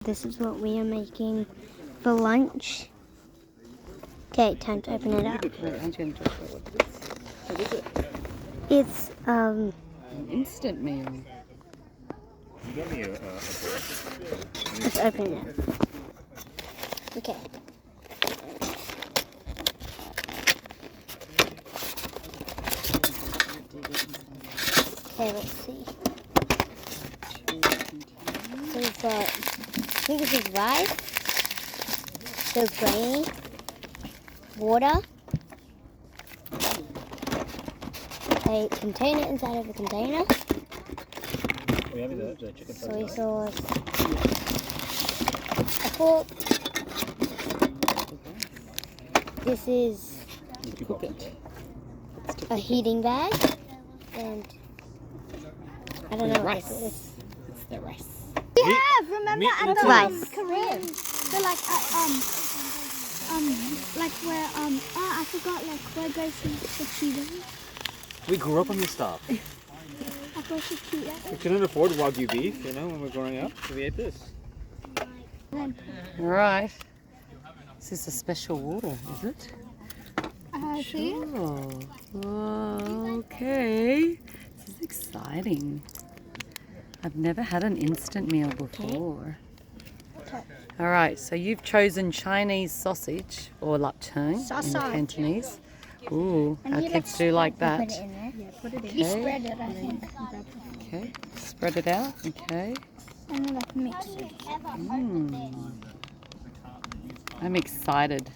This is what we are making for lunch. Okay, time to open it up. What is it? It's An instant meal. let's open it up. Okay. Okay, let's see. So we've got, I think this is rice, so grainy, water, a container inside of a container, soy sauce, a fork. This is Cook it. a heating bag, and I don't know what this Rice. is. It's the rice. We have, remember at the Rice. Korean. So like like where I forgot like where goes the Cheetos. We grew up on this stuff. I thought she Cheetos. We couldn't afford Wagyu beef, you know, when we were growing up, so we ate this. Right. This is a special water, is it? See? Oh, okay. This is exciting. I've never had an instant meal before. All right, so you've chosen Chinese sausage or laptung in Sausage. Cantonese. Ooh, And our you kids do like that. Put it in there. You Okay, spread it, I think. okay. Spread it out. Okay. And then like mix it. I'm excited.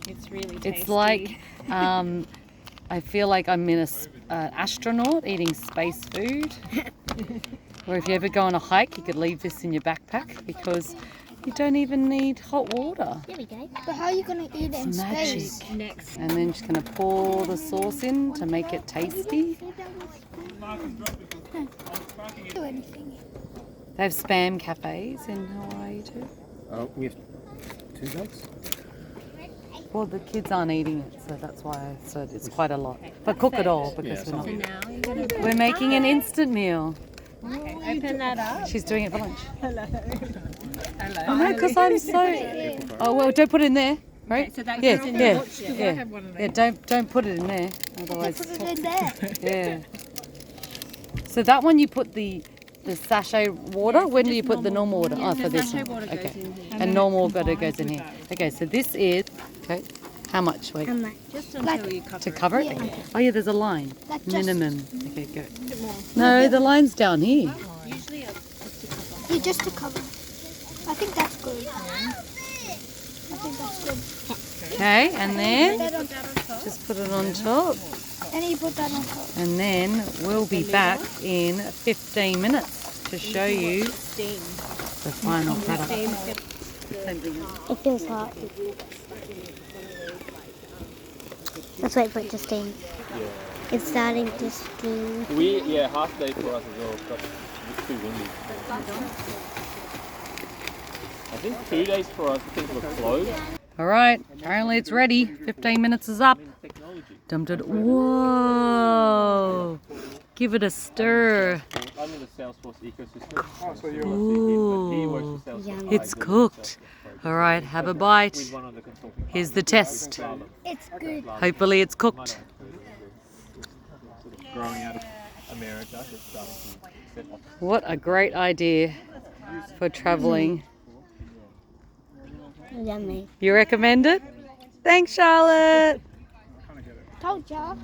It's really tasty. It's like I feel like I'm in an astronaut eating space food. Or if you ever go on a hike, you could leave this in your backpack because you don't even need hot water. There we go. But how are you gonna eat it in Magic. space? Next. And then just gonna pour the sauce in to make it tasty. Do anything. They have spam cafes in Hawaii too. We have 2 bags? Well, the kids aren't eating it, so that's why I said it's quite a lot. But cook it all because Yeah, we're not. Now you're gonna We're making an instant meal. open that up. She's doing it for lunch. Hello. Oh no, because I'm so. Oh well, don't put it in there, right? So that Yeah, goes in yeah, the watch. yeah. Yeah, don't put it in there, otherwise. Put it in there. Yeah. So that one you put the sachet water. When do you put the normal water? Oh, for this one. Water goes Okay. in here. And normal water goes in here. Okay, so this is okay. How much? Wait. And like, Just until you cover To cover it? Okay. Oh yeah, there's a line. Like just Minimum. Okay, go. it more. No, the line's down here. Usually just to cover. yeah, just to cover. I think that's good. I think that's good. Okay, and then Put that on top. just put it on top. And you put that on top. And then we'll be back in 15 minutes to show you Steam. the final product. Steam. it feels hot. Let's wait for it to steam. It's starting to steam. Half day for us as well, because it's too windy. I think 2 days for us, things were closed. All right, apparently it's ready. 15 minutes is up. Dumped it. Whoa! Give it a stir. I'm in the Salesforce ecosystem. Oh, so you're Ooh, Yum. it's cooked. All right, have a bite. Here's the test. It's good. Hopefully it's cooked. Growing out of America, it's starting to set off. What a great idea for traveling. Yummy. You recommend it? Thanks, Charlotte. Told ya.